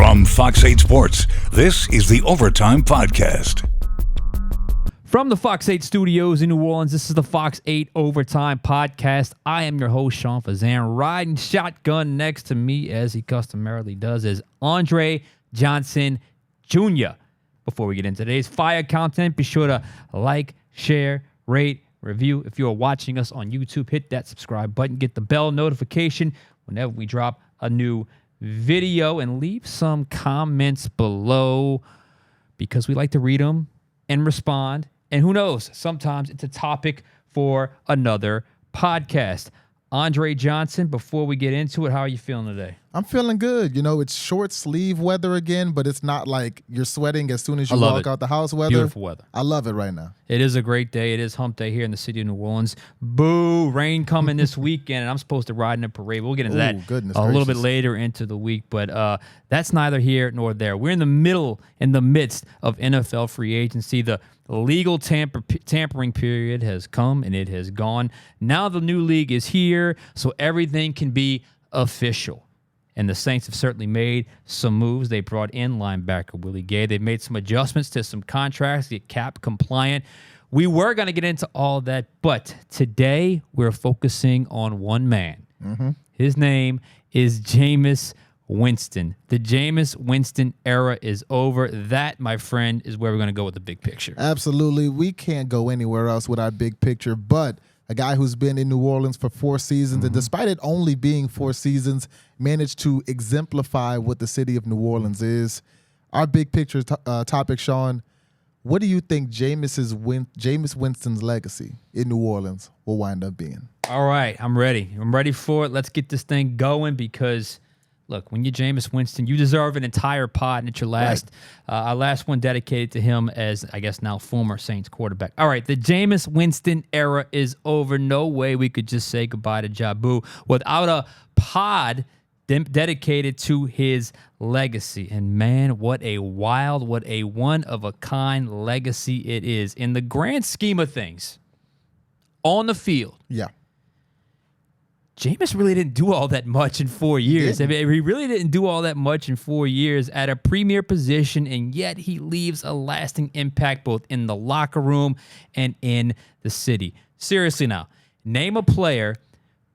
From Fox 8 Sports, this is the Overtime Podcast. From the Fox 8 studios in New Orleans, this is the Fox 8 Overtime Podcast. I am your host, Sean Fazende. Riding shotgun next to me, as he customarily does, is Andre Johnson Jr. Before we get into today's fire content, be sure to like, share, rate, review. If you're watching us on YouTube, hit that subscribe button, get the bell notification whenever we drop a new video, and leave some comments below because we like to read them and respond. And who knows, sometimes it's a topic for another podcast. Andre Johnson, before we get into it, how are you feeling today? I'm feeling good. You know, it's short sleeve weather again, but it's not like you're sweating as soon as you walk out the house weather. Beautiful weather. I love it right now. It is a great day. It is hump day here in the city of New Orleans. Boo, rain coming this weekend, and I'm supposed to ride in a parade. We'll get into that a little bit later into the week, but that's neither here nor there. We're in the midst of NFL free agency. The legal tampering period has come and it has gone. Now the new league is here, so everything can be official. And the Saints have certainly made some moves. They brought in linebacker Willie Gay. They've made some adjustments to some contracts, get cap compliant. We were going to get into all that, but today we're focusing on one man. His name is Jameis Winston. The Jameis Winston era is over. That, my friend, is where we're going to go with the big picture. Absolutely. We can't go anywhere else with our big picture, but a guy who's been in New Orleans for 4 seasons, and despite it only being 4 seasons, managed to exemplify what the city of New Orleans is. Our big picture topic, Sean, what do you think Jameis Winston's legacy in New Orleans will wind up being? All right, I'm ready. I'm ready for it. Let's get this thing going because, look, when you're Jameis Winston, you deserve an entire pod, and it's your last, our last one dedicated to him as, I guess, now former Saints quarterback. All right, the Jameis Winston era is over. No way we could just say goodbye to Jabu without a pod dedicated to his legacy. And man, what a wild, what a one-of-a-kind legacy it is. In the grand scheme of things, on the field, Jameis really didn't do all that much in 4 years. He really didn't do all that much in 4 years at a premier position, and yet he leaves a lasting impact both in the locker room and in the city. Seriously now, name a player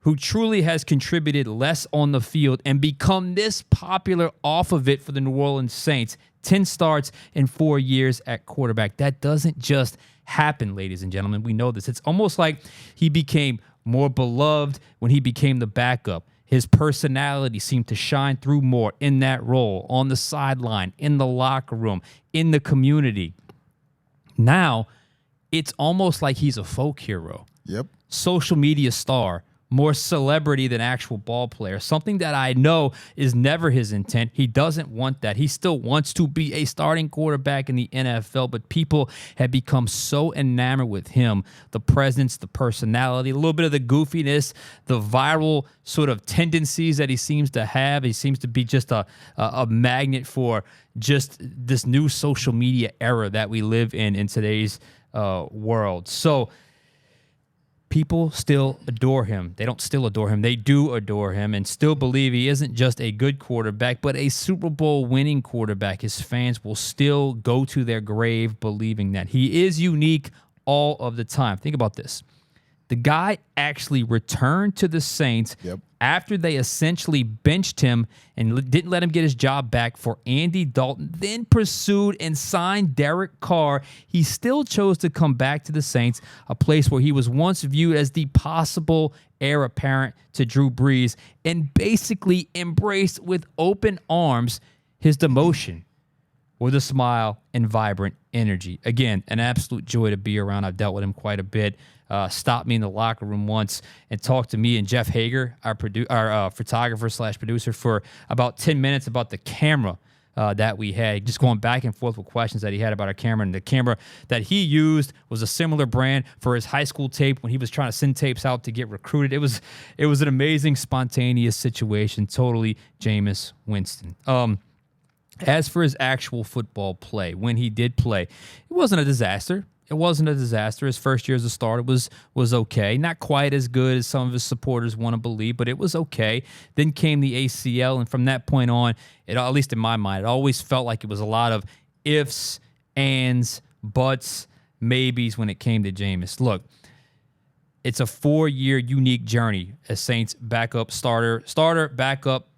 who truly has contributed less on the field and become this popular off of it for the New Orleans Saints. 10 starts in 4 years at quarterback. That doesn't just happen, ladies and gentlemen. We know this. It's almost like he became more beloved when he became the backup. His personality seemed to shine through more in that role, on the sideline, in the locker room, in the community. Now, it's almost like he's a folk hero. Social media star, more celebrity than actual ball player. Something that I know is never his intent. He doesn't want that. He still wants to be a starting quarterback in the NFL, but people have become so enamored with him. The presence, the personality, a little bit of the goofiness, the viral sort of tendencies that he seems to have. He seems to be just a magnet for just this new social media era that we live in today's world. So people still adore him. They don't still adore him. They do adore him and still believe he isn't just a good quarterback, but a Super Bowl winning quarterback. His fans will still go to their grave believing that. He is unique all of the time. Think about this. The guy actually returned to the Saints after they essentially benched him and didn't let him get his job back for Andy Dalton, then pursued and signed Derek Carr. He still chose to come back to the Saints, a place where he was once viewed as the possible heir apparent to Drew Brees, and basically embraced with open arms his demotion with a smile and vibrant energy. Again, an absolute joy to be around. I've dealt with him quite a bit. Stopped me in the locker room once and talked to me and Jeff Hager, our photographer / producer, for about 10 minutes about the camera that we had, just going back and forth with questions that he had about our camera. And the camera that he used was a similar brand for his high school tape when he was trying to send tapes out to get recruited. It was an amazing, spontaneous situation. Totally Jameis Winston. As for his actual football play, when he did play, it wasn't a disaster. It wasn't a disaster. His first year as a starter was okay. Not quite as good as some of his supporters want to believe, but it was okay. Then came the ACL, and from that point on, at least in my mind, it always felt like it was a lot of ifs, ands, buts, maybes when it came to Jameis. Look, it's a 4-year unique journey as Saints backup starter, backup,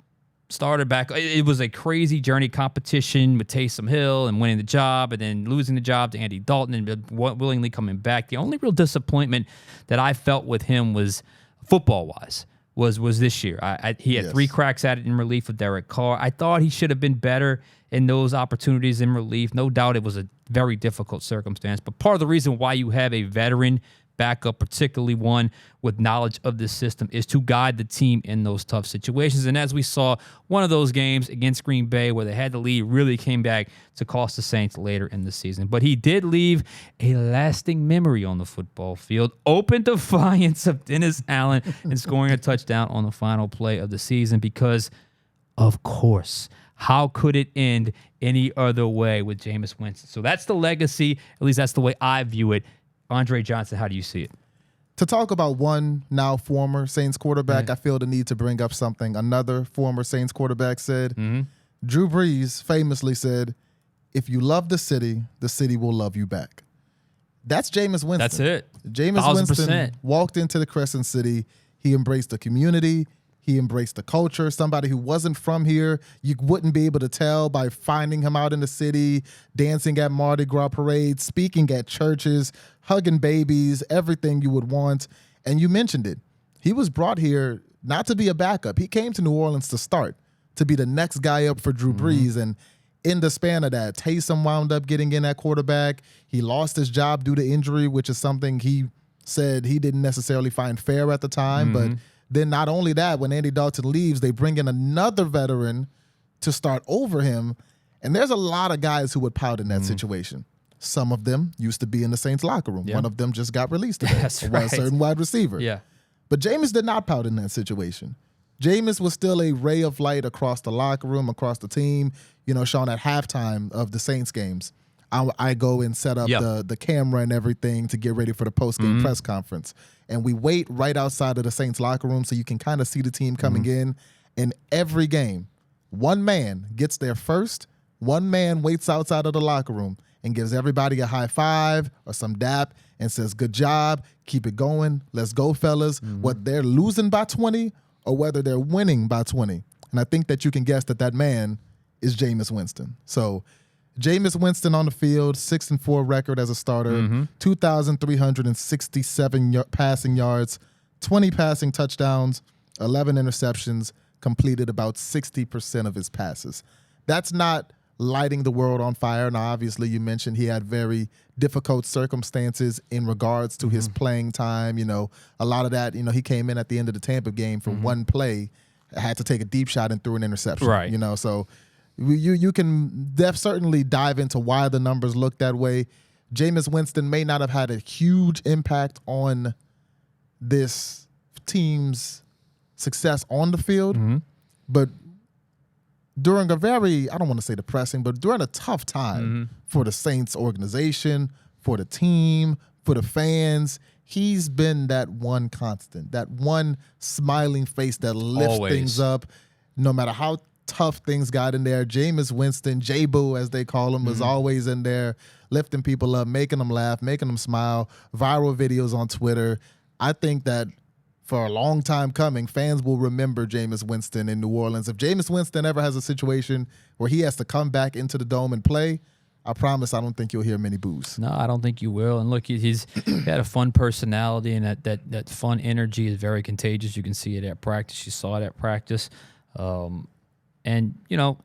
starter, backup. It was a crazy journey, competition with Taysom Hill and winning the job and then losing the job to Andy Dalton and willingly coming back. The only real disappointment that I felt with him was football-wise. Was this year. He had 3 cracks at it in relief with Derek Carr. I thought he should have been better in those opportunities in relief. No doubt it was a very difficult circumstance. But part of the reason why you have a veteran backup, particularly one with knowledge of the system, is to guide the team in those tough situations. And as we saw, one of those games against Green Bay where they had the lead really came back to cost the Saints later in the season. But he did leave a lasting memory on the football field. Open defiance of Dennis Allen and scoring a touchdown on the final play of the season because, of course, how could it end any other way with Jameis Winston? So that's the legacy. At least that's the way I view it. Andre Johnson, how do you see it? To talk about one now former Saints quarterback, I feel the need to bring up something another former Saints quarterback said. Drew Brees famously said, if you love the city will love you back. That's Jameis Winston. That's it. Jameis 1,000%. Winston walked into the Crescent City. He embraced the community. He embraced the culture. Somebody who wasn't from here, you wouldn't be able to tell by finding him out in the city, dancing at Mardi Gras parades, speaking at churches, hugging babies, everything you would want. And you mentioned it. He was brought here not to be a backup. He came to New Orleans to start, to be the next guy up for Drew Brees. And in the span of that, Taysom wound up getting in at quarterback. He lost his job due to injury, which is something he said he didn't necessarily find fair at the time. But then not only that, when Andy Dalton leaves, they bring in another veteran to start over him. And there's a lot of guys who would pout in that situation. Some of them used to be in the Saints locker room. One of them just got released today. That's right. A certain wide receiver. Yeah. But Jameis did not pout in that situation. Jameis was still a ray of light across the locker room, across the team. You know, Sean, at halftime of the Saints games, I go and set up the camera and everything to get ready for the post-game press conference. And we wait right outside of the Saints locker room so you can kind of see the team coming in. And every game, one man gets there first. One man waits outside of the locker room and gives everybody a high five or some dap and says, good job, keep it going, let's go, fellas. Whether they're losing by 20 or whether they're winning by 20. And I think that you can guess that man is Jameis Winston. So Jameis Winston on the field, 6-4 record as a starter, 2,367 passing yards, 20 passing touchdowns, 11 interceptions, completed about 60% of his passes. That's not lighting the world on fire. Now, obviously, you mentioned he had very difficult circumstances in regards to his playing time. You know, a lot of that, you know, he came in at the end of the Tampa game for one play, had to take a deep shot and threw an interception. Right. You know, so you can certainly dive into why the numbers look that way. Jameis Winston may not have had a huge impact on this team's success on the field, but during a very, I don't want to say depressing, but during a tough time for the Saints organization, for the team, for the fans, he's been that one constant, that one smiling face that lifts things up no matter how tough things got in there. Jameis Winston, J-Boo as they call him, was always in there lifting people up, making them laugh, making them smile, viral videos on Twitter. I think that for a long time coming, fans will remember Jameis Winston in New Orleans. If Jameis Winston ever has a situation where he has to come back into the Dome and play, I promise I don't think you'll hear many boos. No, I don't think you will. And look, he's got a fun personality, and that fun energy is very contagious. You can see it at practice. You saw it at practice. And, you know,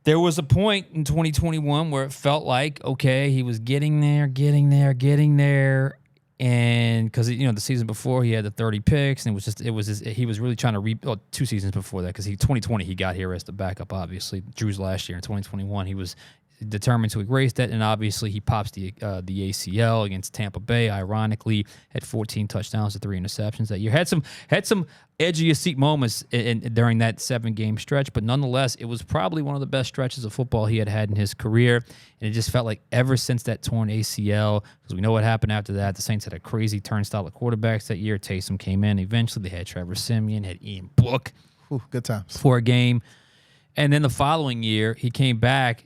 there was a point in 2021 where it felt like, okay, he was getting there. And because, you know, the season before he had the 30 picks, and he was really trying to 2 seasons before that, because 2020 he got here as the backup, obviously. Drew's last year. In 2021 he was determined to erase that, and obviously he pops the ACL against Tampa Bay. Ironically, had 14 touchdowns to 3 interceptions that year. Had some edge of your seat moments during that 7-game stretch, but nonetheless, it was probably one of the best stretches of football he had in his career. And it just felt like ever since that torn ACL, because we know what happened after that, the Saints had a crazy turnstile of quarterbacks that year. Taysom came in. Eventually, they had Trevor Siemian, had Ian Book. Ooh, good times. For a game. And then the following year, he came back,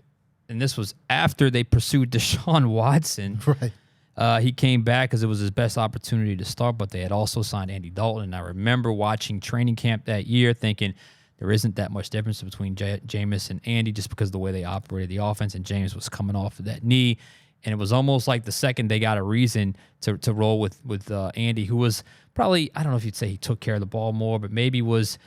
and this was after they pursued Deshaun Watson. Right. He came back because it was his best opportunity to start, but they had also signed Andy Dalton. And I remember watching training camp that year thinking there isn't that much difference between Jameis and Andy just because of the way they operated the offense, and James was coming off of that knee. And it was almost like the second they got a reason to roll with Andy, who was probably, I don't know if you'd say he took care of the ball more, but maybe was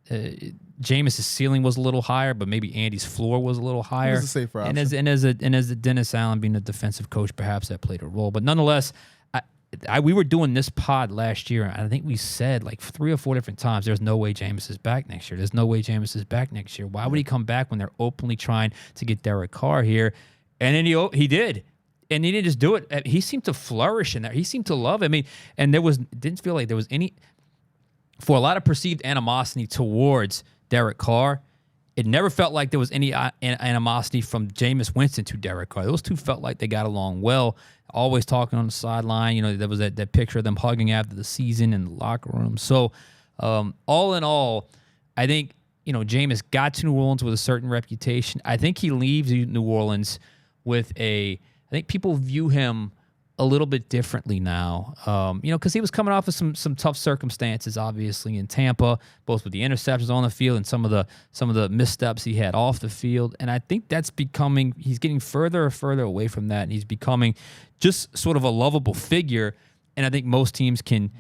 Jameis' ceiling was a little higher, but maybe Andy's floor was a little higher. It was a safer option. And as a Dennis Allen being a defensive coach, perhaps that played a role. But nonetheless, we were doing this pod last year, and I think we said like 3 or 4 different times, there's no way Jameis is back next year. There's no way Jameis is back next year. Why would he come back when they're openly trying to get Derek Carr here? And then he did. And he didn't just do it. He seemed to flourish in there. He seemed to love it. I mean, and didn't feel like there was any, for a lot of perceived animosity towards Derek Carr, it never felt like there was any animosity from Jameis Winston to Derek Carr. Those two felt like they got along well, always talking on the sideline. You know, there was that picture of them hugging after the season in the locker room. So all in all, I think, you know, Jameis got to New Orleans with a certain reputation. I think he leaves New Orleans with I think people view him a little bit differently now, you know, because he was coming off of some tough circumstances, obviously in Tampa, both with the interceptions on the field and some of the missteps he had off the field. And I think he's getting further and further away from that, and he's becoming just sort of a lovable figure. And I think most teams can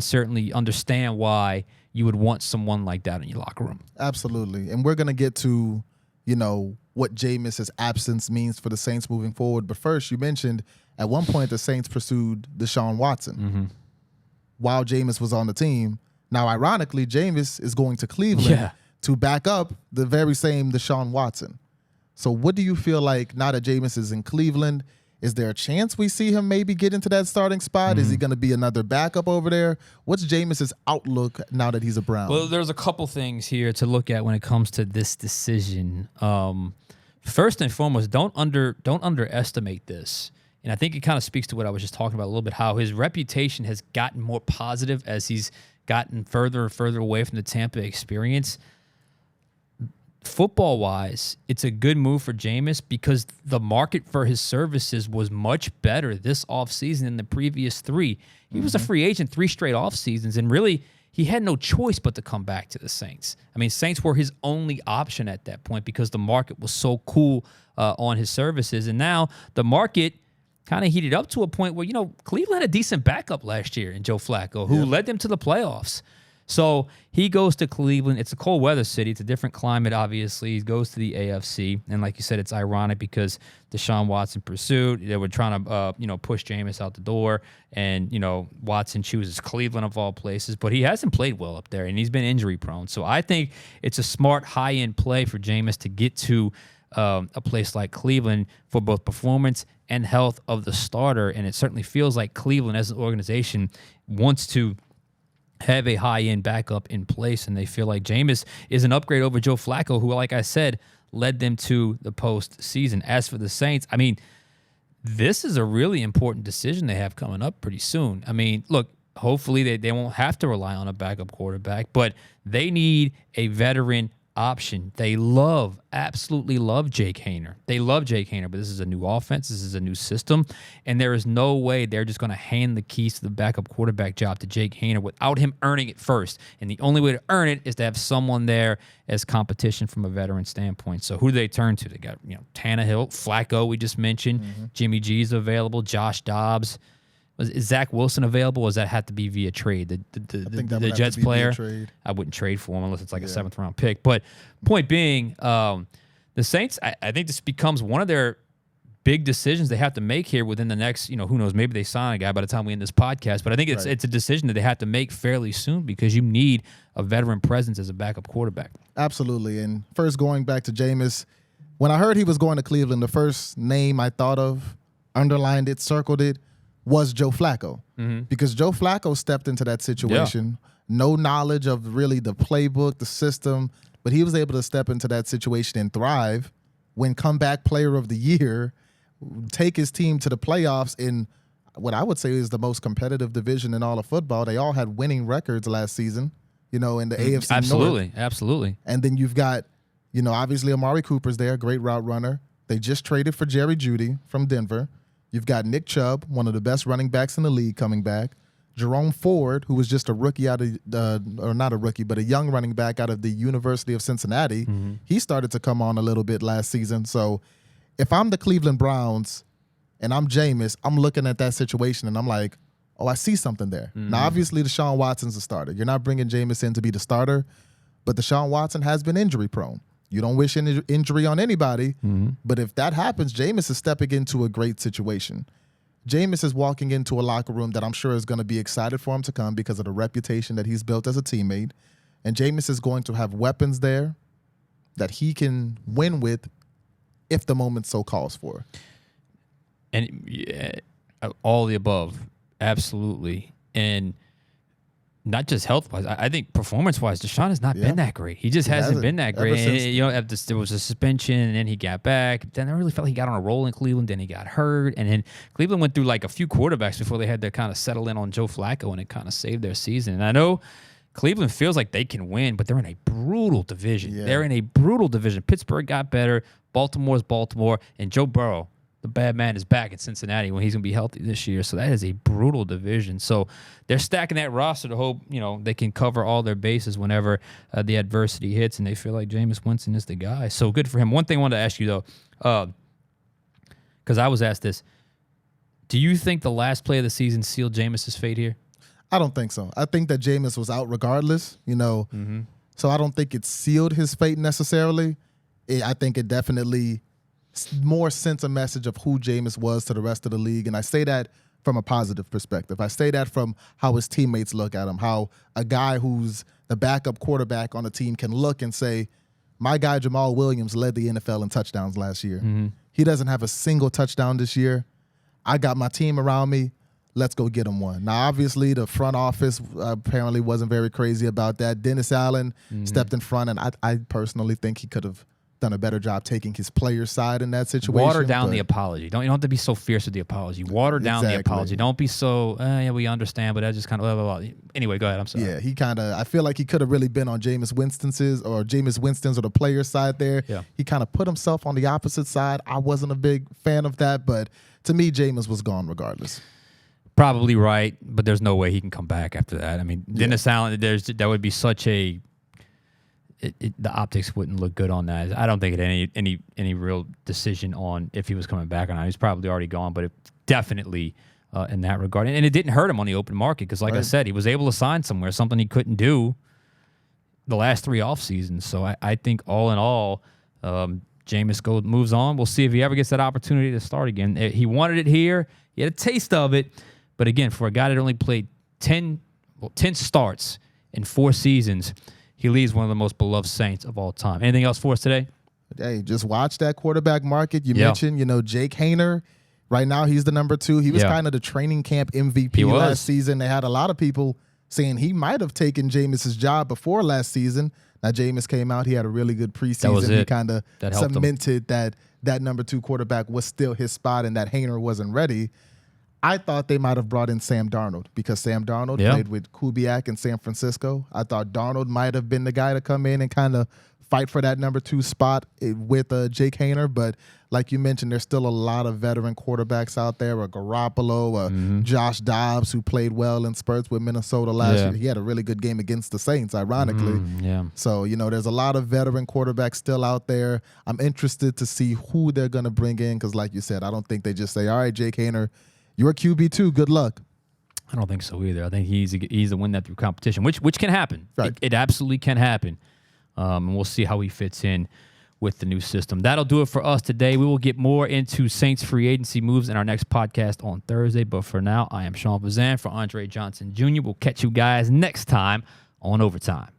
certainly understand why you would want someone like that in your locker room. Absolutely, and we're gonna get to, you know, what Jameis' absence means for the Saints moving forward. But first, you mentioned at one point the Saints pursued Deshaun Watson while Jameis was on the team. Now, ironically, Jameis is going to Cleveland to back up the very same Deshaun Watson. So what do you feel like now that Jameis is in Cleveland? Is there a chance we see him maybe get into that starting spot? Is he going to be another backup over there? What's Jameis' outlook now that he's a Brown? Well, there's a couple things here to look at when it comes to this decision. First and foremost, don't underestimate this. And I think it kind of speaks to what I was just talking about a little bit, how his reputation has gotten more positive as he's gotten further and further away from the Tampa experience. Football-wise, it's a good move for Jameis because the market for his services was much better this offseason than the previous 3. He was a free agent 3 straight off seasons, and really he had no choice but to come back to the Saints. I mean, Saints were his only option at that point because the market was so cool on his services. And now the market kind of heated up to a point where, you know, Cleveland had a decent backup last year in Joe Flacco, who led them to the playoffs. So he goes to Cleveland. It's a cold weather city. It's a different climate, obviously. He goes to the AFC. And like you said, it's ironic because Deshaun Watson pursued. They were trying to, push Jameis out the door. And, Watson chooses Cleveland of all places. But he hasn't played well up there, and he's been injury prone. So I think it's a smart high-end play for Jameis to get to a place like Cleveland for both performance and health of the starter. And it certainly feels like Cleveland as an organization wants to have a high-end backup in place, and they feel like Jameis is an upgrade over Joe Flacco, who, like I said, led them to the postseason. As for the Saints, I mean, this is a really important decision they have coming up pretty soon. I mean, look, hopefully they won't have to rely on a backup quarterback, but they need a veteran option. They absolutely love Jake Haener. They love Jake Haener, but this is a new offense. This is a new system, and there is no way they're just going to hand the keys to the backup quarterback job to Jake Haener without him earning it first. And the only way to earn it is to have someone there as competition from a veteran standpoint. So who do they turn to? They got, Tannehill, Flacco, we just mentioned. Jimmy G's available, Josh Dobbs. Is Zach Wilson available, or does that have to be via trade? The Jets player, I wouldn't trade for him unless it's like a 7th-round pick. But point being, the Saints, I think this becomes one of their big decisions they have to make here within the next, who knows, maybe they sign a guy by the time we end this podcast. But I think it's a decision that they have to make fairly soon because you need a veteran presence as a backup quarterback. Absolutely. And first, going back to Jameis, when I heard he was going to Cleveland, the first name I thought of, underlined it, circled it, was Joe Flacco. Because Joe Flacco stepped into that situation, no knowledge of really the playbook, the system, but he was able to step into that situation and thrive, win comeback player of the year, take his team to the playoffs in what I would say is the most competitive division in all of football. They all had winning records last season, in the AFC North. Absolutely. And then you've got, obviously Amari Cooper's there, great route runner. They just traded for Jerry Jeudy from Denver. You've got Nick Chubb, one of the best running backs in the league, coming back. Jerome Ford, who was just a rookie out of, or not a rookie, but a young running back out of the University of Cincinnati. He started to come on a little bit last season. So if I'm the Cleveland Browns and I'm Jameis, I'm looking at that situation and I'm like, oh, I see something there. Now, obviously, Deshaun Watson's the starter. You're not bringing Jameis in to be the starter, but Deshaun Watson has been injury prone. You don't wish any injury on anybody, but if that happens, Jameis is stepping into a great situation. Jameis is walking into a locker room that I'm sure is going to be excited for him to come because of the reputation that he's built as a teammate. And Jameis is going to have weapons there that he can win with if the moment so calls for. And all the above, absolutely. And not just health-wise, I think performance-wise, Deshaun has not been that great. He just hasn't been that great. And, there was a suspension, and then he got back. Then I really felt he got on a roll in Cleveland. Then he got hurt. And then Cleveland went through like a few quarterbacks before they had to kind of settle in on Joe Flacco, and it kind of saved their season. And I know Cleveland feels like they can win, but they're in a brutal division. Yeah. They're in a brutal division. Pittsburgh got better. Baltimore's Baltimore. And Joe Burrow, the bad man, is back in Cincinnati when he's going to be healthy this year. So that is a brutal division. So they're stacking that roster to hope, they can cover all their bases whenever the adversity hits, and they feel like Jameis Winston is the guy. So good for him. One thing I wanted to ask you, though, because I was asked this, do you think the last play of the season sealed Jameis' fate here? I don't think so. I think that Jameis was out regardless, so I don't think it sealed his fate necessarily. I think it definitely more sends a message of who Jameis was to the rest of the league. And I say that from a positive perspective. I say that from how his teammates look at him, how a guy who's the backup quarterback on a team can look and say, my guy Jamal Williams led the NFL in touchdowns last year. He doesn't have a single touchdown this year. I got my team around me. Let's go get him one. Now, obviously, the front office apparently wasn't very crazy about that. Dennis Allen stepped in front, and I personally think he could have done a better job taking his player's side in that situation. Water down the apology. You don't have to be so fierce with the apology. Water down the apology. Don't be so, we understand, but that just kind of, blah, blah, blah. Anyway, go ahead. I'm sorry. Yeah, I feel like he could have really been on Jameis Winston's or the player's side there. Yeah. He kind of put himself on the opposite side. I wasn't a big fan of that, but to me, Jameis was gone regardless. Probably right, but there's no way he can come back after that. I mean, Dennis Allen, that would be such a, the optics wouldn't look good on that. I don't think it had any real decision on if he was coming back or not. He's probably already gone, but it definitely in that regard. And it didn't hurt him on the open market because, like I said, he was able to sign somewhere, something he couldn't do the last 3 off seasons. So I think all in all, Jameis moves on. We'll see if he ever gets that opportunity to start again. He wanted it here. He had a taste of it. But again, for a guy that only played 10 starts in 4 seasons, he leads one of the most beloved Saints of all time. Anything else for us today? Hey, just watch that quarterback market. You mentioned, Jake Haener. Right now, he's the number 2. He was kind of the training camp MVP last season. They had a lot of people saying he might have taken Jameis' job before last season. Now, Jameis came out. He had a really good preseason. He kind of cemented that number 2 quarterback was still his spot and that Haener wasn't ready. I thought they might have brought in Sam Darnold because Sam Darnold played with Kubiak in San Francisco. I thought Darnold might have been the guy to come in and kind of fight for that number 2 spot with Jake Haener. But like you mentioned, there's still a lot of veteran quarterbacks out there, a Garoppolo, Josh Dobbs, who played well in spurts with Minnesota last year. He had a really good game against the Saints, ironically. So, there's a lot of veteran quarterbacks still out there. I'm interested to see who they're going to bring in because, like you said, I don't think they just say, all right, Jake Haener, you're QB2. Good luck. I don't think so either. I think he's the win that through competition, which can happen. Right. It absolutely can happen. And we'll see how he fits in with the new system. That'll do it for us today. We will get more into Saints free agency moves in our next podcast on Thursday. But for now, I am Sean Fazende for Andre Johnson Jr. We'll catch you guys next time on Overtime.